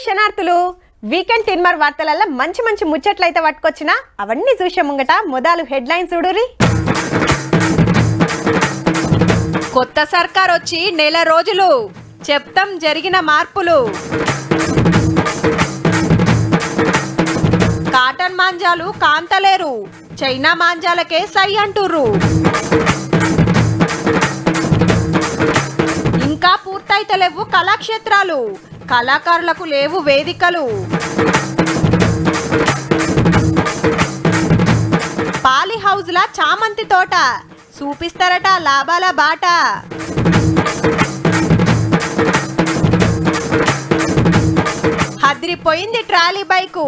శనార్థులు weekend Teenmar వార్తలలో మంచి మంచి ముచ్చట్లయితే పట్టుకొచ్చినా అవన్నీ చూసే ముంగట మొదలు హెడ్లైన్స్ చూడురి. కొత్త సర్కార్ వచ్చి నెల రోజులు, చెప్తాం జరిగిన మార్పులు. కాటన్ మాంజాలు కాంతలేరు, చైనా మాంజాలకే సై అంటుర్రు. ఇంకా పూర్తయితే లేవు కళాక్షేత్రాలు, కళాకారులకు లేవు వేదికలు. పాలి హౌజ్ల చామంతి తోట, చూపిస్తారట లాభాల బాట. హద్రిపోయింది ట్రాలీ బైకు,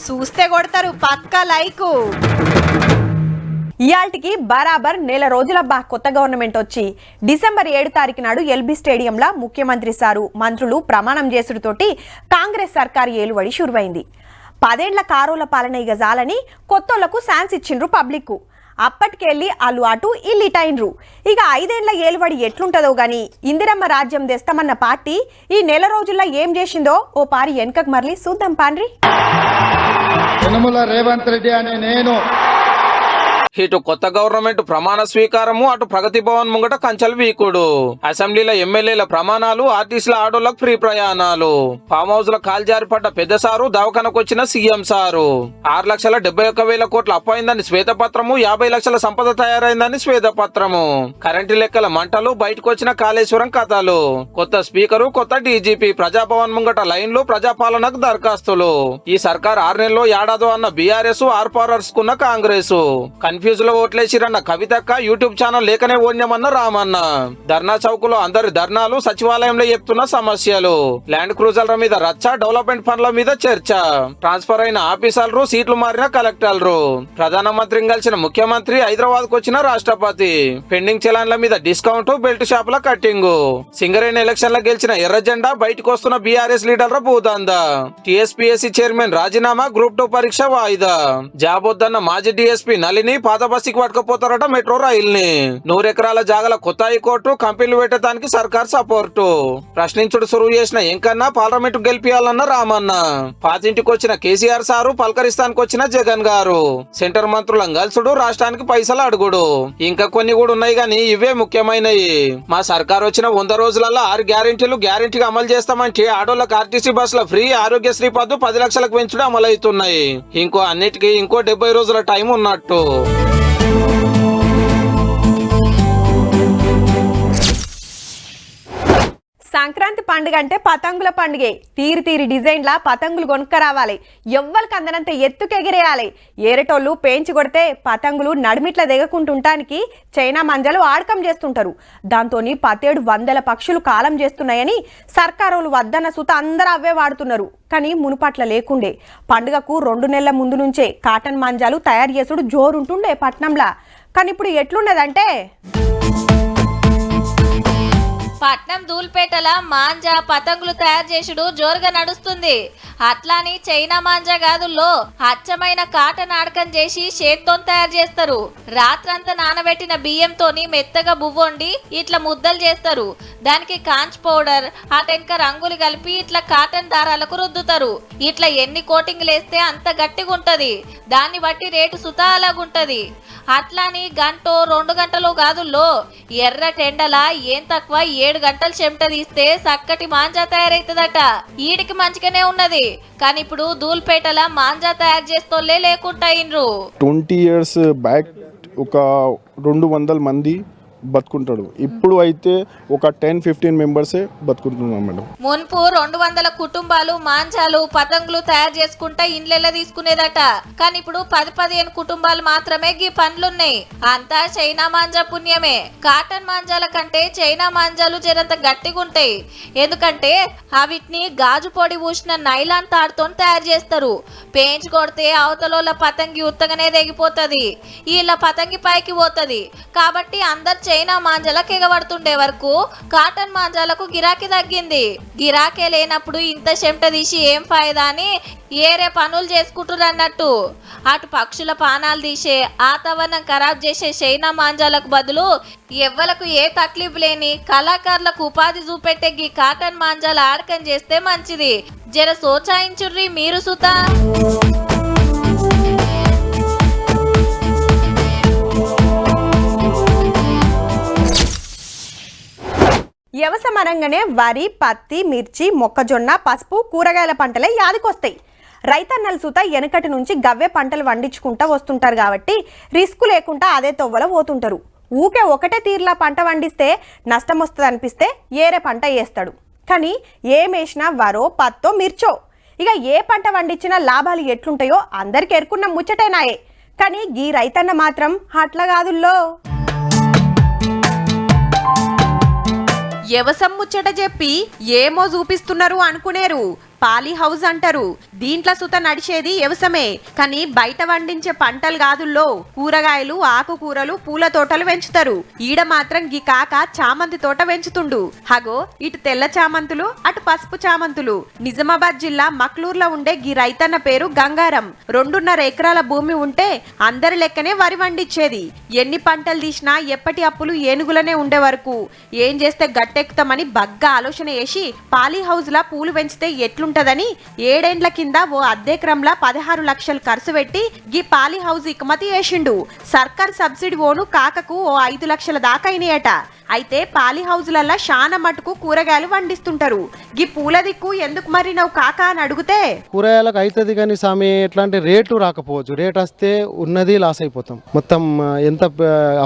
చూస్తే కొడతారు పక్క లైకు. ఇయాల్టికి బరాబర్ నెల రోజులబ్బా కొత్త గవర్నమెంట్ వచ్చి. డిసెంబర్ 7 తారీఖు నాడు ఎల్బీ స్టేడియంలో ముఖ్యమంత్రి సారు మంత్రులు ప్రమాణం చేసుడుతోటి కాంగ్రెస్ సర్కారు ఏలువడి షురువైంది. 10 ఏళ్ల కారోల పాలన ఇక జాలని కొత్తోళ్లకు ఛాన్స్ ఇచ్చిండ్రు పబ్లిక్. అప్పటికెళ్ళి అల్లు అటు ఇల్లిటైన్రు. ఇక 5 ఏళ్ల ఏలువడి ఎట్లుంటదో గాని ఇందిరమ్మ రాజ్యం తెస్తామన్న పార్టీ ఈ నెల రోజుల్లో ఏం చేసిందో ఓ పారి వెనకకు మరలి చూద్దాం పాండ్రి. యనమల రేవంత్ రెడ్డి అనే నేను ఇటు కొత్త గవర్నమెంట్ ప్రమాణ స్వీకారము, అటు ప్రగతి భవన్ ముంగట కంచెలు వీకుడు, అసెంబ్లీల ఎమ్మెల్యేల ప్రమాణాలు, ఆర్టీసీల ఆటోలకు ఫ్రీ ప్రయాణాలు, ఫామ్ హౌస్ లో కాల్జారిపడ్డ పెద్ద సారు, దవాఖానకు వచ్చిన సీఎం సారు, 6,71,000 కోట్ల అప్పైందని శ్వేతపత్రము, 50 లక్షల సంపద తయారైందని శ్వేతపత్రము, కరెంటు లెక్కల మంటలు, బయటకు వచ్చిన కాళేశ్వరం కథలు, కొత్త స్పీకరు, కొత్త డీజీపీ, ప్రజాభవన్ ముంగట లైన్లు, ప్రజాపాలనకు దరఖాస్తులు. ఈ సర్కార్ 6 నెలల్లో ఏడాదో అన్న బీఆర్ఎస్, ఆర్పారర్స్ కున్న కాంగ్రెస్, కన్ఫ్యూజ్ లో ఓట్లేసిరన్న కవితక్క, యూట్యూబ్ ఛానల్ లేకనే ఓన్యమన్న రామన్న, ధర్నా చౌకులో అందరి ధర్నాలు, సచివాలయంలో చెప్తున్న సమస్యలు, ల్యాండ్ క్రూజర్ల మీద రచ్చ, డెవలప్మెంట్ పనుల మీద చర్చ, ట్రాన్స్ఫర్ అయిన ఆఫీసర్లు, సీట్లు మారిన కలెక్టర్లు, ప్రధానమంత్రిని కలిసిన ముఖ్యమంత్రి, హైదరాబాద్ కు వచ్చిన రాష్ట్రపతి, పెండింగ్ చలాన్ల మీద డిస్కౌంట్, బెల్ట్ షాపుల కట్టింగ్, సింగరేణి ఎలక్షన్ లో గెలిచిన ఎర్ర జెండా, బయటకు వస్తున్న బీఆర్ఎస్ లీడర్ల భూదందా, టీఎస్పీఎస్సీ చైర్మన్ రాజీనామా, గ్రూప్ 2 పరీక్ష వాయిదా, జాబ్ వద్దన్న మాజీ డీఎస్పీ నళిని పాత బస్సుకి పట్టుకుపోతారట మెట్రో రైల్ని, 100 ఎకరాల జాగల కొత్త హైకోర్టు, కంపెనీలు పెట్టడానికి సర్కార్ సపోర్టు, ప్రశ్నించుడు సురువు చేసిన ఎంకన్నా పార్లమెంట్ గెలిపియాలన్న రామన్న, పాతింటికి వచ్చిన కేసీఆర్ సారు, పలకరిస్తానికి వచ్చిన జగన్ గారు, సెంటర్ మంత్రులం గల్సుడు, రాష్ట్రానికి పైసలు అడుగుడు, ఇంకా కొన్ని కూడా ఉన్నాయి గానీ ఇవే ముఖ్యమైనవి. మా సర్కార్ వచ్చిన 100 రోజులలో 6 గ్యారెంటీలు గ్యారెంటీగా అమలు చేస్తామంటే ఆటోలకు ఆర్టీసీ బస్సుల ఫ్రీ, ఆరోగ్యశ్రీ పద్దు 10 లక్షలకు పెంచుడు అమలవుతున్నాయి. ఇంకో అన్నిటికీ ఇంకో 70 రోజుల టైం ఉన్నట్టు. సంక్రాంతి పండుగ అంటే పతంగుల పండుగే. తీరి తీరి డిజైన్ల పతంగులు కొనుక్క రావాలి, ఎవ్వరికి అందనంత ఎత్తుకెగిరేయాలి. ఏరేటోళ్ళు పేంచి కొడితే పతంగులు నడిమిట్ల దిగకుంటుంటానికి చైనా మంజలు ఆడకం చేస్తుంటారు. దాంతో 1700 పక్షులు కాలం చేస్తున్నాయని సర్కారోళ్ళు వద్దన్న సుత అందరూ అవే వాడుతున్నారు. కానీ మునుపట్ల లేకుండే. పండుగకు 2 నెలల ముందు నుంచే కాటన్ మంజాలు తయారు చేసుడు జోరుంటుండే పట్నంలా. కానీ ఇప్పుడు ఎట్లున్నదంటే పట్నం దూల్పేటల మాంజా పతంగులు తయారు చేసుడు జోరుగా నడుస్తుంది. అట్లాని చైనా మాంజా గాదుల్లో అచ్చమైన కాటన్ ఆడకం చేసి చేత్తో తయారు చేస్తారు. రాత్రంతా నానబెట్టిన బియ్యంతోని మెత్తగా బువ్వండి ఇట్లా ముద్దలు చేస్తారు. దానికి కాంచ్ పౌడర్, అటెనక రంగులు కలిపి ఇట్లా కాటన్ దారాలకు రుద్దుతారు. ఇట్లా ఎన్ని కోటింగ్లు వేస్తే అంత గట్టిగా ఉంటది. దాన్ని బట్టి రేటు సుతా అలాగుంటది. అట్లాని 1-2 గంటలు గాదుల్లో ఎర్ర టెండల ఏం తక్కువ 7 గంటలు చెమట తీస్తే చక్కటి మాంజా తయారైతుందట. ఈడికి మంచిగానే ఉన్నది. కానీ ఇప్పుడు దూల్పేటల మాంజా తయారు చేస్తోళ్ళే లేకుండా అయిండ్రు. 20 years బ్యాక్ ఒక 200 మంది బతుకుంటాడు. ఇప్పుడు అయితే ఒక 10-15 మెంబర్సే బతుకుంటున్నాం మేడం. మున్పు 200 కుటుంబాలు మాంజాలు పతంగులు తయారు చేసుకుంటా ఇండ్లెల్ల తీసుకునేదట. కానీ ఇప్పుడు 10-15 కుటుంబాలు మాత్రమే గీ పనులున్నాయి. అంతా చైనా మాంజా పుణ్యమే. కాటన్ మాంజాల కంటే చైనా మాంజాలు జరంత గట్టిగా ఉంటాయి. ఎందుకంటే అవిటిని గాజు పొడి పూసిన నైలాన్ తాడుతో తయారు చేస్తారు. పేంచి కొడితే అవతలోళ్ళ పతంగి ఉత్తగానే తెగిపోతుంది, వీళ్ళ పతంగి పైకి పోతుంది. కాబట్టి అందరు చైనా మాంజాలకు ఎగబడుతుండే వరకు కాటన్ మాంజాలకు గిరాకీ తగ్గింది. గిరాకే లేనప్పుడు ఇంత చెమట తీసి ఏం ఫాయిదా అని ఏరే పనులు చేసుకుంటున్నారు అన్నట్టు. అటు పక్షుల పానాలు తీసే వాతావరణం ఖరాబ్ చేసే చైనా మాంజాలకు బదులు ఎవ్వలకు ఏ తక్లీఫ్ లేని కళాకారులకు ఉపాధి చూపెట్టే గీ కాటన్ మాంజాలు ఆడకం చేస్తే మంచిది. జర సోచాయించుర్రి మీరు సుతా. వ్యవసాయం అనగానే వరి, పత్తి, మిర్చి, మొక్కజొన్న, పసుపు, కూరగాయల పంటలే యాదికొస్తాయి. రైతన్నలు సూత వెనకటి నుంచి గవ్వే పంటలు వండించుకుంటా వస్తుంటారు కాబట్టి రిస్క్ లేకుండా అదే తొవ్వలో పోతుంటారు. ఊకే ఒకటే తీరులా పంట వండిస్తే నష్టం వస్తుంది అనిపిస్తే ఏరే పంట వేస్తాడు. కానీ ఏమేసినా వరో, పత్తో, మిర్చో ఇక ఏ పంట వండించినా లాభాలు ఎట్లుంటాయో అందరికి ఎరుకున్న ముచ్చటేనాయే. కానీ గీ రైతన్న మాత్రం అట్లా కాదుల్లో. వ్యవసాయం ముచ్చట చెప్పి ఏమో చూపిస్తున్నారు అనుకునేరు. పాలీ హౌస్ అంటారు. దీంట్లో సుత నడిచేది వ్యవసాయమే. కానీ బయట వండించే పంటలు కాదుల్లో. కూరగాయలు, ఆకుకూరలు, పూల తోటలు పెంచుతారు. ఈడ మాత్రం గీ కాక చామంతి తోట పెంచుతుండు. హగో ఇటు తెల్ల చామంతులు, అటు పసుపు చామంతులు. నిజామాబాద్ జిల్లా మక్లూర్లో ఉండే గీ రైతన్న పేరు గంగారం. 2.5 ఎకరాల భూమి ఉంటే అందరి లెక్కనే వరి వండిచ్చేది. ఎన్ని పంటలు తీసినా ఎప్పటి అప్పులు ఏనుగులనే ఉండే వరకు ఏం చేస్తే గట్టెక్కుతామని బగ్గా ఆలోచన చేసి పాలీ హౌస్ లా పూలు పెంచితే ఎట్లుంటదని 7 ఏండ్ల కింద ఓ అద్దెక్రంలా 16 లక్షలు ఖర్చు పెట్టి గీ పాలీ హౌస్ ఇకమతి చేసిండు. సర్కార్ సబ్సిడీ ఓను కాకకు ఓ 5 లక్షల దాకా అయినాయట. అయితే పాలీ హౌజులల్లా శానా మటుకు కూరగాయలు వండిస్తుంటారు. గీ పూల దిక్కు ఎందుకు మరి నువ్వు కాక అని అడిగితే కూరగాయలకు అవుతుంది కానీ సామి ఎట్లాంటి రేట్లు రాకపోవచ్చు. రేట్ వస్తే ఉన్నది లాస్ అయిపోతాం. మొత్తం ఎంత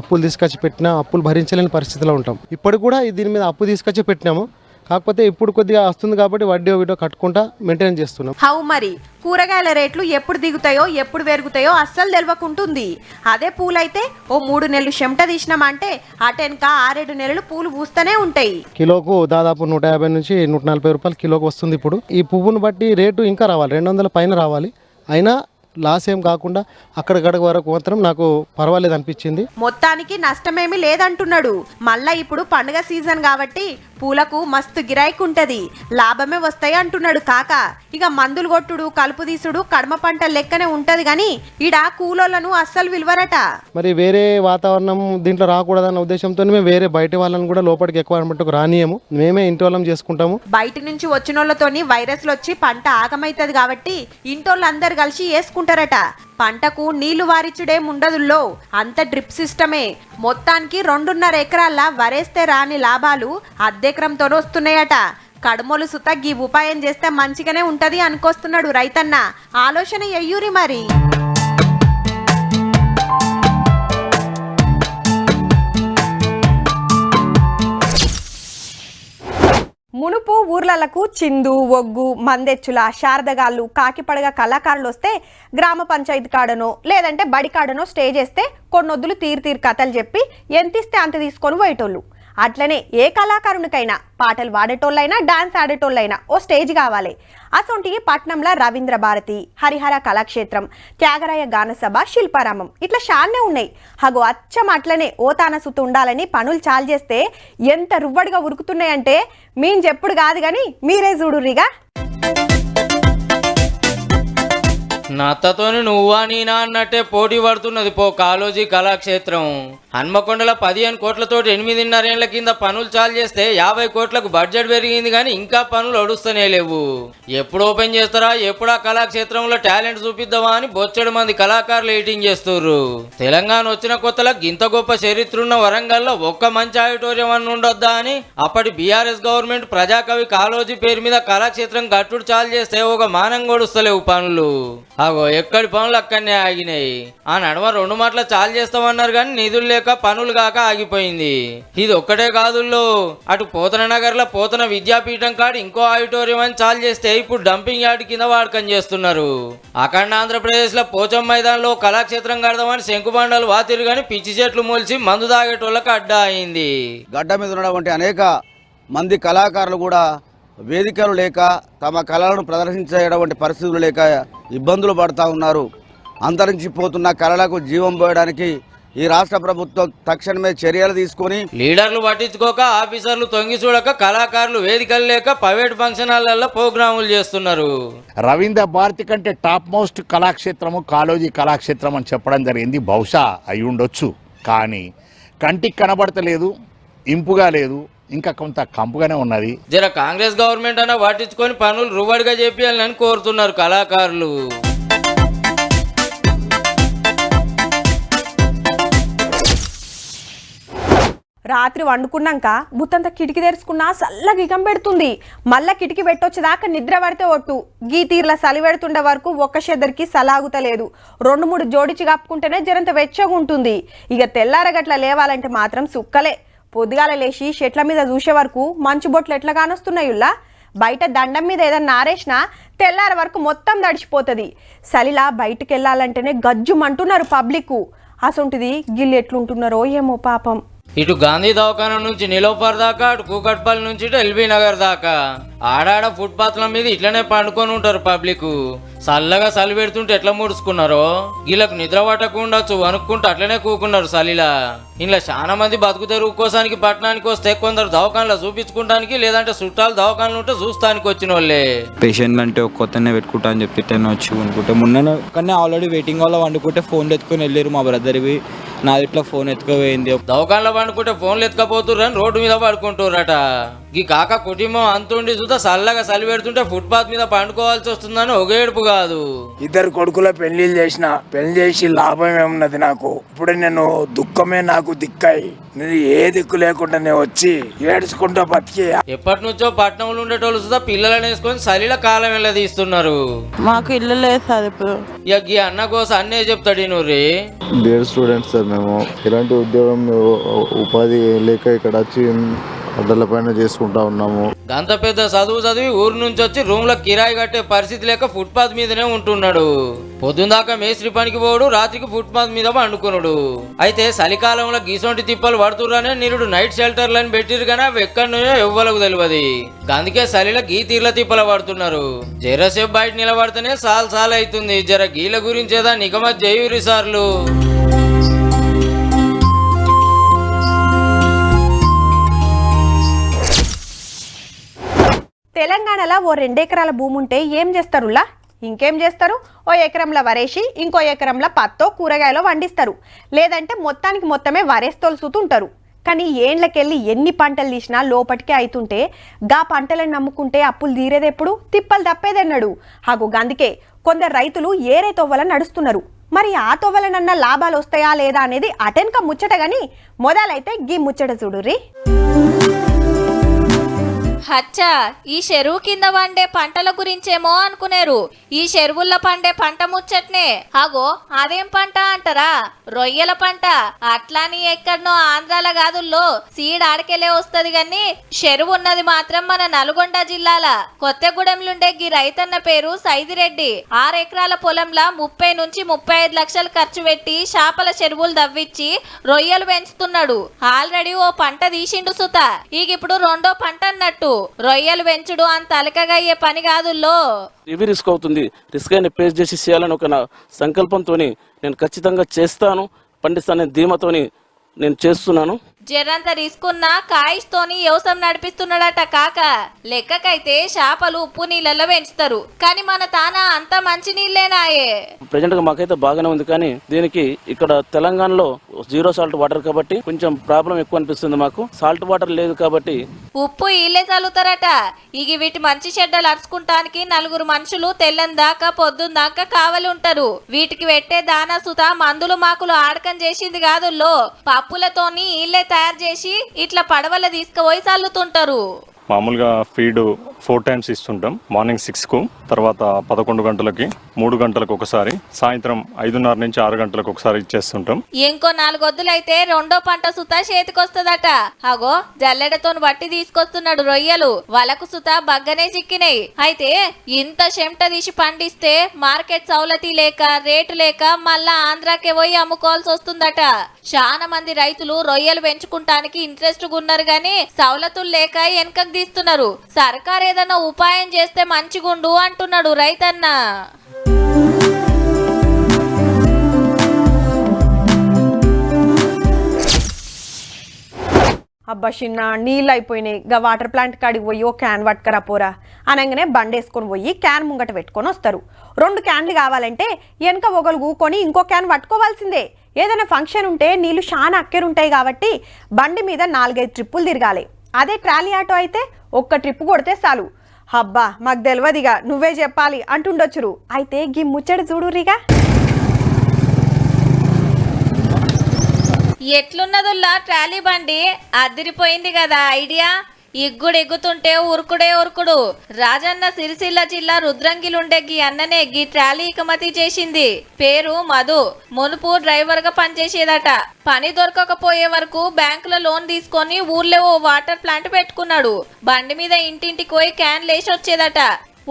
అప్పులు తీసుకొచ్చి పెట్టినా అప్పులు భరించలేని పరిస్థితిలో ఉంటాం. ఇప్పుడు కూడా దీని మీద అప్పు తీసుకొచ్చి పెట్టినాము. కాకపోతే ఇప్పుడు కొద్దిగా వస్తుంది కాబట్టి వడ్డీ వీడియో కట్టుకుంటా మెయింటైన్ చేస్తున్నాం. హౌ మరి కూరగాయల రేట్లు ఎప్పుడు దిగుతాయో ఎప్పుడు పెరుగుతాయో అస్సలు తెలియకుంటుంది. అదే పూలైతే ఓ 3 నెలలు చెమట తీసినామంటే అటెనక 6-7 నెలలు పూలు పూస్తూనే ఉంటాయి. కిలోకు దాదాపు 150 నుంచి 140 రూపాయలు కిలోకి వస్తుంది. ఇప్పుడు ఈ పువ్వును బట్టి రేటు ఇంకా రావాలి, 200 పైన రావాలి. అయినా లాస్ ఏం కాకుండా అక్కడికడ వరకు మాత్రం నాకు పర్వాలేదు అనిపించింది. మొత్తానికి నష్టమేమీ లేదంటున్నాడు. మళ్ళా ఇప్పుడు పండుగ సీజన్ కాబట్టి పూలకు మస్తు గిరాయికి ఉంటది, లాభమే వస్తాయి అంటున్నాడు కాక. ఇక మందులు కొట్టుడు, కలుపు తీసుడు కడమ పంట లెక్కనే ఉంటది గాని ఈడ కూలోళ్లను అస్సలు విలువరట. మరి వేరే వాతావరణం దీంట్లో రాకూడదన్న ఉద్దేశంతో మేము వేరే బయట వాళ్ళని కూడా లోపలికి ఎక్కువ మటుకు రానియము. మేమే ఇంటి వాళ్ళం చేసుకుంటాము. బయట నుంచి వచ్చిన వాళ్ళతోని వైరస్లు వచ్చి పంట ఆగమైతది కాబట్టి ఇంటోళ్ళందరూ కలిసి వేసుకుంటారట. పంటకు నీళ్లు వారిచ్చుడేం ఉండదుల్లో, అంత డ్రిప్ సిస్టమే. మొత్తానికి 2.5 ఎకరాల వరేస్తే రాని లాభాలు అద్దెకరంతో వస్తున్నాయట. కడుమోలు సుత గీ ఉపాయం చేస్తే మంచిగానే ఉంటది అనుకొస్తున్నాడు రైతన్న. ఆలోచన ఎయ్యూరి మరి. మునుపు ఊర్లకు చిందు, ఒగ్గు, మందెచ్చుల, శారదగాళ్ళు, కాకిపడగ కళాకారులు వస్తే గ్రామ పంచాయతీ కాడనో లేదంటే బడి కాడనో స్టే చేస్తే కొన్నొద్దులు తీరు కథలు చెప్పి ఎంతిస్తే అంత తీసుకొని పోయేటోళ్ళు. అట్లనే ఏ కళాకారునికైనా పాటలు పాడేటోళ్ళైనా డాన్స్ ఆడేటోళ్ళైనా ఓ స్టేజ్ కావాలి. అసొంటికి పట్నంలో రవీంద్ర భారతి, హరిహర కళాక్షేత్రం, త్యాగరాయ గానసభ, శిల్పారామం ఇట్లా షాన్నే ఉన్నాయి. హగో అచ్చం అట్లనే ఓతాన సుత్తు ఉండాలని పనులు చాలు చేస్తే ఎంత రువ్వడిగా ఉరుకుతున్నాయంటే మీన్ చెప్పుడు కాదు కానీ మీరే చూడుర్రిగా. నత్తతోని నువ్వా నేనా అన్నట్టే పోటీ పడుతున్నది పో కాళోజీ కళాక్షేత్రం. హన్మకొండల 15 కోట్లతో 8.5 ఏళ్ల కింద పనులు చాలు చేస్తే 50 కోట్లకు బడ్జెట్ పెరిగింది కానీ ఇంకా పనులు ఒడుస్తూనే లేవు. ఎప్పుడు ఓపెన్ చేస్తారా, ఎప్పుడు ఆ కళాక్షేత్రంలో టాలెంట్ చూపిద్దామా అని బొచ్చడు మంది కళాకారులు ఎయిటింగ్ చేస్తుర్రు. తెలంగాణ వచ్చిన కొత్తలకు ఇంత గొప్ప చరిత్ర ఉన్న వరంగల్లో ఒక్క మంచి ఆడిటోరియం అని ఉండొద్దా అని అప్పటి బీఆర్ఎస్ గవర్నమెంట్ ప్రజాకవి కాళోజీ పేరు మీద కళాక్షేత్రం గట్టుడు చాలు చేస్తే ఒక మానం గొడుస్తలేవు పనులు. అగో ఎక్కడి పనులు అక్కడనే ఆగినాయి. ఆ నడమ 2 మాటలు చాలు చేస్తామన్నారు కానీ నిధులు లేక పనులు కాక ఆగిపోయింది. ఇది ఒక్కటే కాదుల్లో, అటు పోతన నగర్ లో పోతన విద్యాపీఠం కాడ ఇంకో ఆడిటోరియం అని చాలు చేస్తే ఇప్పుడు డంపింగ్ యార్డ్ కింద వాడకం చేస్తున్నారు. అఖండ ఆంధ్రప్రదేశ్ లో పోచం మైదానంలో కళాక్షేత్రం కడదామని శంకుబండలు వాతిరు గాని పిచ్చి చెట్లు మొలిచి మందు తాగేటోళ్ళకి అడ్డా అయింది. గడ్డ మీద ఉన్నటువంటి అనేక మంది కళాకారులు కూడా వేదికలు లేక తమ కళలను ప్రదర్శించేటువంటి పరిస్థితులు లేక ఇబ్బందులు పడుతూ ఉన్నారు. అంతరించిపోతున్న కళలకు జీవం పోయడానికి ఈ రాష్ట్ర ప్రభుత్వం తక్షణమే చర్యలు తీసుకొని లీడర్లు పట్టించుకోక ఆఫీసర్లు తొంగి చూడక కళాకారులు వేదికలు లేక ప్రైవేట్ ఫంక్షన్ హాల్లో ప్రోగ్రాములు చేస్తున్నారు. రవీంద్ర భారతి కంటే టాప్ మోస్ట్ కళాక్షేత్రము కాళోజీ కళాక్షేత్రం అని చెప్పడం జరిగింది. బహుశా అయి ఉండొచ్చు, కానీ కంటికి కనబడతలేదు, ఇంపుగా లేదు, ఇంకా కొంత కంపుగానే ఉన్నది. జర కాంగ్రెస్ గవర్నమెంట్ అన్న పట్టించుకొని పనులు రువ్వడిగా చేపియాలని కోరుతున్నారు కళాకారులు. రాత్రి వండుకున్నాక బుత్తంత కిటికీ తెరుచుకున్నా చల్లగా ఇగం పెడుతుంది. మళ్ళా కిటికీ పెట్టొచ్చేదాకా నిద్ర పడితే ఒట్టు. గీ తీర్ల చలి పెడుతుండే వరకు ఒక్క చెద్దరికి సలాగుతలేదు. 2-3 జోడించి కప్పుకుంటేనే జరంత వెచ్చగా ఉంటుంది. ఇక తెల్లారగట్ల లేవాలంటే మాత్రం సుక్కలే. పొద్దుగాల లేచి చెట్ల మీద చూసే వరకు మంచు బొట్లు ఎట్లా కానొస్తున్నాయుల్లా. బయట దండం మీద ఏదన్నా ఆరేసినా తెల్లార వరకు మొత్తం తడిచిపోతుంది. చలిలా బయటకు వెళ్ళాలంటేనే గజ్జుమంటున్నారు పబ్లిక్. అసొంటిది గిల్లు ఎట్లుంటున్నారో ఏమో పాపం. ఇటు గాంధీ దవాఖానా నుంచి నిలోఫర్ దాకా, అటు కూకట్పల్లి నుంచి ఇటు ఎల్బీ నగర్ దాకా ఆడాడ ఫుట్పాత్ల మీద ఇట్లనే పండుకొని ఉంటారు పబ్లిక్. చల్లగా చలి పెడుతుంటే ఎట్లా ముడుచుకున్నారో వీళ్ళకు నిద్ర పట్టకుండొచ్చు అనుకుంటూ అట్లనే కూకున్నారు చలిలా. ఇలా చాలా మంది బతుకు తెరువు కోసానికి పట్టణానికి వస్తే కొందరు దవాఖానలో చూపించుకుంటానికి, లేదంటే చుట్టాలు దవాఖానలు ఉంటే చూస్తానికి వచ్చిన వాళ్ళే. పేషెంట్లు అంటే కొత్తనే పెట్టుకుంటా అని చెప్పి టెన్ వచ్చి అనుకుంటే మొన్న కానీ ఆల్రెడీ వెయిటింగ్ హాల్లో వండుకుంటే ఫోన్లు ఎత్తుకొని వెళ్ళారు మా బ్రదర్వి. నాది ఇట్లా ఫోన్ ఎత్తుకుపోయింది. దవాఖానలో పండుకుంటే ఫోన్లు ఎత్తుకపోతుర్రని రోడ్డు మీద పడుకుంటుర్రట. ఈ కాక కుటుంబం అంతుండి చూస్తే చల్లగా చలి పెడుతుంటే ఫుట్పాత్ మీద పండుకోవాల్సి వస్తుందని ఒక ఏడుపు కాదు. 2 కొడుకుల పెళ్లిళ్ళు చేసిన, పెళ్లి చేసి లాభం ఏమున్నది నాకు? ఇప్పుడు నేను దుఃఖమే నాకు దిక్కాయి. నేను ఏ దిక్కు లేకుండా నేను వచ్చి ఏడ్చుకుంటా బతికి. ఎప్పటి నుంచో పట్టణంలో ఉండేటోళ్ళు చూద్దా పిల్లలని వేసుకొని చలిల కాలం వెళ్ళదీస్తున్నారు. మాకు ఇల్లు లేదు సార్ ఇప్పుడు. ఇక ఈ అన్న కోసం అన్నే చెప్తాడు నూరి. డియర్ స్టూడెంట్స్ సార్, మేము ఇలాంటి ఉద్యోగం ఉపాధి లేక ఇక్కడ వచ్చి అడ్డల పైన చేసుకుంటా ఉన్నాము. అంత పెద్ద చదివి ఊరు నుంచి వచ్చి రూమ్ లో కిరాయి కట్టే పరిస్థితి లేక ఫుట్పాత్ మీదనే ఉంటున్నాడు. పొద్దుందాకా మేస్త్రి పనికి పోడు, రాత్రికి ఫుట్పాత్ మీద పండుకున్నాడు. అయితే చలికాలంలో గీసొంటి తిప్పలు పడుతుర్రనే నిరుడు నైట్ షెల్టర్లను పెట్టిరు కానీ అవి ఎక్కడనో ఎవ్వలకు తెలియదు. అందుకే చలిలో గీ తీర్ల తిప్పలు పడుతున్నారు. జరసేపు బయట నిలబడితేనే సాల్ అవుతుంది. జర గీల గురించి ఏదా నిగమత్ చేయురి సార్లు. తెలంగాణలో ఓ 2 ఎకరాల భూమి ఉంటే ఏం చేస్తారులా? ఇంకేం చేస్తారు? ఓ ఎకరంలో వరేసి ఇంకో ఎకరంలో పత్తో కూరగాయలో వండిస్తారు. లేదంటే మొత్తానికి మొత్తమే వరేస్తోలుసుతుంటారు. కానీ ఏండ్లకెళ్ళి ఎన్ని పంటలు తీసినా లోపటికే అవుతుంటే గా పంటలను నమ్ముకుంటే అప్పులు తీరేదెప్పుడు, తిప్పలు తప్పేదన్నాడు. హాగు అందుకే కొందరు రైతులు ఏరే తొవ్వల నడుస్తున్నారు. మరి ఆ తొవ్వలనన్నా లాభాలు వస్తాయా లేదా అనేది అటెన్క ముచ్చట. గాని మొదలైతే గీ ముచ్చట చూడుర్రి. హచ్చా, ఈ చెరువు కింద పండే పంటల గురించేమో అనుకునేరు. ఈ చెరువుల్లో పండే పంట ముచ్చట్నే. అగో అదేం పంట అంటారా? రొయ్యల పంట. అట్లాని ఎక్కడనో ఆంధ్రాల గాదుల్లో సీడ్ ఆడకెళ్ళే వస్తుంది. గాని చెరువు ఉన్నది మాత్రం మన నల్గొండ జిల్లాల కొత్తగూడెంలుండే గీ రైతన్న పేరు సైదిరెడ్డి. 6 ఎకరాల పొలంలా 30 నుంచి 35 లక్షలు ఖర్చు పెట్టి చేపల చెరువులు దవ్విచ్చి రొయ్యలు పెంచుతున్నాడు. ఆల్రెడీ ఓ పంట తీసిండు సుత. ఇప్పుడు 2వ పంట అన్నట్టు. రొయ్యలు పెంచుడు అంత అలకగా అయ్యే పని కాదుల్లో. ఇవి రిస్క్ అవుతుంది. రిస్క్ అయిన పేస్ చేసి చేయాలని ఒక సంకల్పంతో నేను ఖచ్చితంగా చేస్తాను, పండిస్తానే ధీమతోని నేను చేస్తున్నాను. జరంత రిస్క్ ఉన్న కాయిస్తోని వ్యవసాయం నడిపిస్తున్నాడట కాక. లెక్కకైతే చేపలు ఉప్పు నీళ్ళల్లో పెంచుతారు. కానీ మన తాన అంత మంచి నీళ్ళేనాయే. ప్రెజెంట్ గా మాకైతే బాగానే ఉంది. కానీ దీనికి ఇక్కడ తెలంగాణలో 0 సాల్ట్ వాటర్ కాబట్టి కొంచెం ప్రాబ్లం ఎక్కువ అనిపిస్తుంది మాకు. సాల్ట్ వాటర్ లేదు కాబట్టి ఉప్పు ఇల్లే చల్లుతారట. ఇగి వీటి మంచి చెడ్డలు అరుచుకుంటానికి 4 మనుషులు తెల్లందాకా పొద్దుందాకా కావలి ఉంటారు. వీటికి పెట్టే దానా సుత మందులు మాకులు ఆడకం చేసింది కాదుల్లో. పప్పులతోని ఇల్లే తయారు చేసి ఇట్లా పడవల తీసుకుపోయి చల్లుతుంటారు. మామూలుగా ఫీడ్ 4 టైమ్స్ ఇస్తుంటాం. మార్నింగ్ 6కు, తర్వాత 11 గంటలకి, 3 గంటలకు ఒకసారి, సాయంత్రం 5:30 నుంచి 6 గంటలకు ఒకసారి ఇచ్చేస్తుంటాం. ఇంకో 4 వద్దులైతే 2వ పంట సుత చేతికొస్తదట. అగో జల్లెడతో బట్టి తీసుకొస్తున్నాడు రొయ్యలు. వాళ్ళకు సుత బగ్గనే చిక్కినాయి. అయితే ఇంత చెమట తీసి పండిస్తే మార్కెట్ సౌలతి లేక రేటు లేక మళ్ళా ఆంధ్రాకే పోయి అమ్ముకోవాల్సి వస్తుందట. చాలా మంది రైతులు రొయ్యలు పెంచుకుంటానికి ఇంట్రెస్ట్ ఉన్నారు గాని సౌలతులు లేక వెనకకు తీస్తున్నారు. సర్కారు ఏదైనా ఉపాయం చేస్తే మంచిగుండు అంటున్నాడు రైతన్న. అబ్బా చిన్న నీళ్ళు అయిపోయినాయి, గా వాటర్ ప్లాంట్ కాడికి పోయి ఓ క్యాన్ పట్టుకరా పోరా అనగానే బండి వేసుకొని పోయి క్యాన్ ముంగట పెట్టుకొని వస్తారు. 2 క్యాన్లు కావాలంటే వెనక ఒకరు కూకొని ఇంకో క్యాన్ పట్టుకోవాల్సిందే. ఏదైనా ఫంక్షన్ ఉంటే నీళ్ళు చాలా అక్కెరుంటాయి కాబట్టి బండి మీద 4-5 ట్రిప్పులు తిరగాలి. అదే ట్రాలీ ఆటో అయితే ఒక్క ట్రిప్ కొడితే చాలు. అబ్బా మాకు తెలియదుగా, నువ్వే చెప్పాలి అంటుండొచ్చురు. అయితే గీ ముచ్చట చూడురిగా. ఎట్లున్నదుల్లా ట్రాలీ బండి అదిరిపోయింది కదా ఐడియా. ఇగ్గుడు ఎగ్గుతుంటే ఉరుకుడే ఉరుకుడు. రాజన్న సిరిసిల్ల జిల్లా రుద్రంగిలుండే గీ అన్ననే గీ ట్రాలీ ఇకమతి చేసింది. పేరు మధు. మునుపు డ్రైవర్ గా పనిచేసేదట. పని దొరకకపోయే వరకు బ్యాంకులో లోన్ తీసుకొని ఊర్లో ఓ వాటర్ ప్లాంట్ పెట్టుకున్నాడు. బండి మీద ఇంటింటికి పోయి క్యాన్ లేసి వచ్చేదట.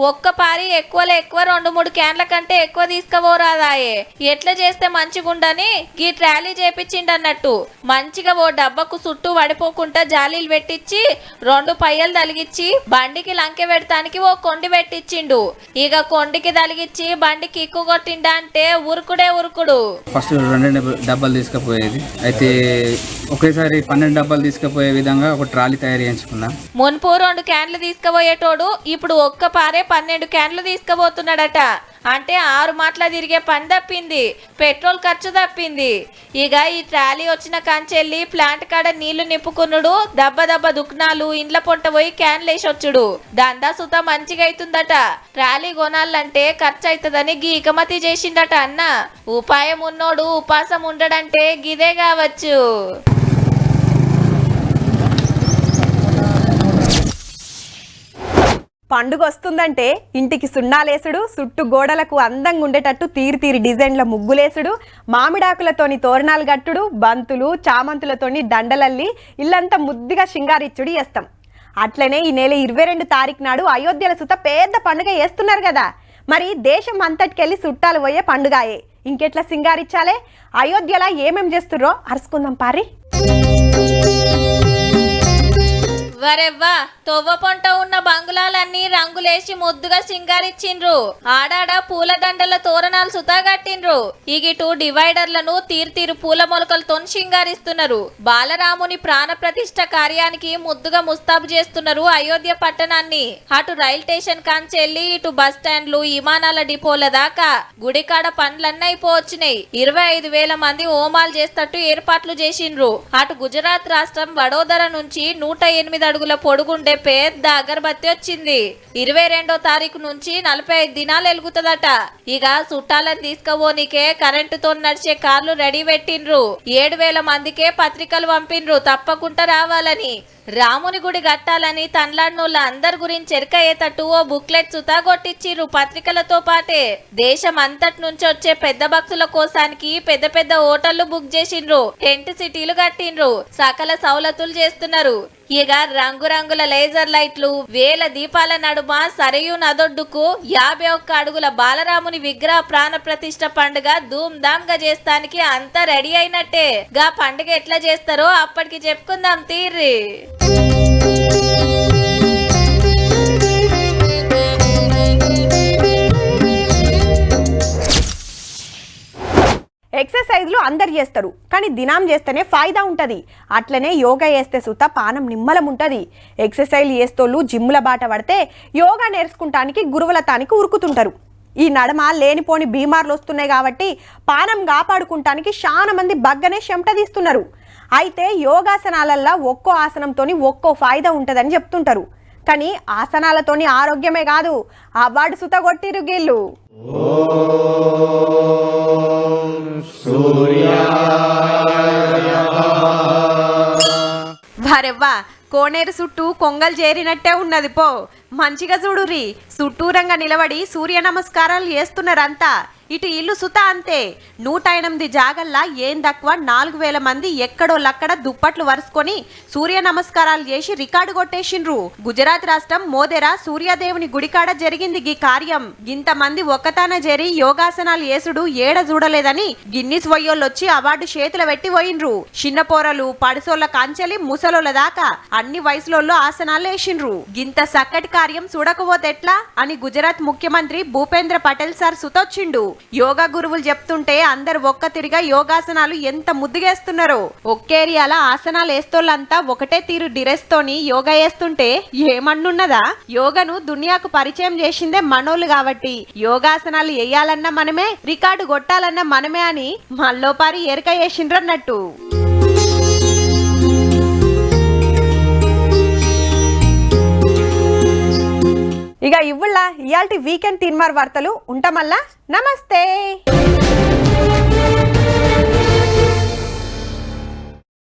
ఒక్క పారి ఎక్కువ 2-3 క్యాన్ల కంటే ఎక్కువ తీసుకుపోరాదాయే. ఎట్లా చేస్తే మంచిగుండని గీ ట్రాలీ చేపించిండన్నట్టు. మంచిగా ఓ డబ్బకు చుట్టూ పడిపోకుండా జాలీలు పెట్టించి 2 పయ్యలు తలిగిచ్చి బండికి లంకె పెడతానికి ఓ కొండి పెట్టించిండు. ఇక కొండికి తలిగిచ్చి బండికి ఇక్కు కొట్టిండా అంటే ఉరుకుడే ఉరుకుడు. ఫస్ట్ 2 డబ్బాలు తీసుకుపోయేది, అయితే ఒకేసారి 12 డబ్బాలు తీసుకుపోయే విధంగా ఒక ట్రాలీ తయారు చేయించుకున్నా. మున్పు 2 క్యాన్లు తీసుకుపోయేటోడు ఇప్పుడు ఒక్క పారే 12 క్యాన్లు తీసుకుపోతున్నాడట. అంటే 6 మాటల తిరిగే పని తప్పింది, పెట్రోల్ ఖర్చు తప్పింది. ఇక ఈ ట్రాలీ వచ్చిన కంచెల్లి ప్లాంట్ కాడ నీళ్లు నింపుకున్నాడు. దెబ్బ దుక్నాలు ఇండ్ల పొంట పోయి క్యాన్ లేసొచ్చుడు. దందా సుత మంచిగా అవుతుందట. ట్రాలీ కొనాలంటే ఖర్చు అవుతుందని గీ ఇకమతి చేసిండట అన్న. ఉపాయం ఉన్నోడు ఉపాసం ఉండడంటే గిదే కావచ్చు. పండుగ వస్తుందంటే ఇంటికి సున్నాలేసుడు, చుట్టూ గోడలకు అందంగా ఉండేటట్టు తీరి డిజైన్ల ముగ్గులేసుడు, మామిడాకులతోని తోరణాలు గట్టుడు, బంతులు చామంతులతోని దండలల్లి ఇల్లంతా ముద్దుగా శృంగారిచ్చుడు చేస్తాం. అట్లనే ఈ నెల 22 తారీఖు నాడు అయోధ్యల సుత పెద్ద పండుగ చేస్తున్నారు కదా. మరి దేశం అంతటికెళ్ళి చుట్టాలు పోయే పండుగాయే. ఇంకెట్లా సింగారిచ్చాలే, అయోధ్యలా ఏమేం చేస్తుర్రో అరుచుకుందాం పారి. వరెవ్వా తొవ్వ పొంట ఉన్న బంగుళాలన్నీ రంగులేసి ముద్దుగా సింగారిచ్చిండ్రు. ఆడాడ పూల దండల తోరణాలు సుతా కట్టిండ్రు. ఇగిటు డివైడర్లను తీరు పూల మొలకలతో సింగారిస్తున్నారు. బాలరాముని ప్రాణ ప్రతిష్ఠ కార్యానికి ముద్దుగా ముస్తాబు చేస్తున్నారు అయోధ్య పట్టణాన్ని. అటు రైల్ స్టేషన్ కాంచెల్లి ఇటు బస్ స్టాండ్లు విమానాల డిపోల దాకా గుడికాడ పనులన్నీ అయిపోవచ్చినాయి. 25,000 మంది హోమాలు చేస్తట్టు ఏర్పాట్లు చేసిండ్రు. అటు గుజరాత్ రాష్ట్రం వడోదర నుంచి 108 అడుగుల పొడుగుండే పెద్ద అగరబత్తి వచ్చింది. 22వ తారీఖు నుంచి 45 దినాలు వెలుగుతుందట. ఇక చుట్టాలను తీసుకుపోనీకే కరెంటుతో నడిచే కార్లు రెడీ పెట్టిండ్రు. 7,000 మందికే పత్రికలు పంపిండ్రు తప్పకుండా రావాలని. రాముని గుడి కట్టాలని తన్లాడినోళ్ళ అందరి గురించి ఎరకయ్యేటట్టు ఓ బుక్లెట్ సుతా కొట్టించిర్రు పత్రికలతో పాటే. దేశం అంతటి నుంచి వచ్చే పెద్ద భక్తుల కోసానికి పెద్ద హోటళ్లు బుక్ చేసిండ్రు. టెంట్ సిటీలు కట్టిండ్రు. సకల సౌలతులు చేస్తున్నారు. ఇక రంగురంగుల లేజర్ లైట్లు, వేల దీపాల నడుమ సరయూ నదొడ్డుకు 51 అడుగుల బాలరాముని విగ్రహ ప్రాణ ప్రతిష్ఠ పండుగ ధూమ్ ధామ్ గా చేస్తానికి అంతా రెడీ అయినట్టే. గా పండుగ ఎట్లా చేస్తారో అప్పటికి చెప్పుకుందాం తీర్రి. ఎక్సర్సైజ్లు అందరు చేస్తారు, కానీ దినం చేస్తేనే ఫాయిదా ఉంటుంది. అట్లనే యోగా చేస్తే సుత పానం నిమ్మలం ఉంటుంది. ఎక్సర్సైజ్ చేస్తోళ్ళు జిమ్ల బాట పడితే యోగా నేర్చుకుంటానికి గురువుల తానికి ఉరుకుతుంటారు. ఈ నడమ లేనిపోని బీమార్లు వస్తున్నాయి కాబట్టి పానం కాపాడుకుంటానికి చాలా మంది బగ్గనే చెమట తీస్తున్నారు. అయితే యోగాసనాలల్లో ఒక్కో ఆసనంతోని ఒక్కో ఫాయిదా ఉంటుందని చెప్తుంటారు. కానీ ఆసనాలతోని ఆరోగ్యమే కాదు, అవార్డు సుత కొట్టిరు గీళ్ళు. వరెవ్వా కోనేరు చుట్టూ కొంగలు చేరినట్టే ఉన్నది పో. మంచిగా చూడురి, చుట్టూరంగా నిలబడి సూర్య నమస్కారాలు చేస్తున్నారంతా. ఇటు ఇల్లు సుత అంతే. 108 జాగల్లా ఏం తక్కువ 4,000 మంది ఎక్కడోళ్ళక్కడ దుప్పట్లు వరుసుకొని సూర్య నమస్కారాలు చేసి రికార్డు కొట్టేసిండ్రు. గుజరాత్ రాష్ట్రం మోదెరా సూర్యదేవుని గుడికాడ జరిగింది ఈ కార్యం. ఇంతమంది ఒక్కతాన చేరి యోగాసనాలు చేసుడు ఏడ చూడలేదని గిన్నిస్ వయ్యోళ్ళొచ్చి అవార్డు చేతుల పెట్టి పోయిండ్రు. చిన్న పోరలు పడిసోళ్ళ కాంచెలి ముసలోళ్ళ దాకా అన్ని వయసులోళ్ళు ఆసనాలు వేసిండ్రు. గింత సక్కటి కార్యం చూడకపోతే ఎట్లా అని గుజరాత్ ముఖ్యమంత్రి భూపేంద్ర పటేల్ సార్ సుతొచ్చిండు. యోగా గురువులు చెప్తుంటే అందరు ఒక్క తిరిగా యోగాసనాలు ఎంత ముద్దుగేస్తున్నారో. ఒక్కేరియాల ఆసనాలు వేస్తోళ్ళంతా ఒకటే తీరు డ్రెస్ తోని యోగా వేస్తుంటే ఏమన్నున్నదా? యోగను దునియాకు పరిచయం చేసిందే మనోళ్ళు కాబట్టి యోగాసనాలు వేయాలన్నా మనమే, రికార్డు కొట్టాలన్నా మనమే అని మల్లోపారి ఎరక చేసిండ్రన్నట్టు. ఇక ఇవ్వుళ్ళ ఇయాల్టి వీకెండ్ తీన్మార్ వార్తలు ఉంటామల్లా. నమస్తే.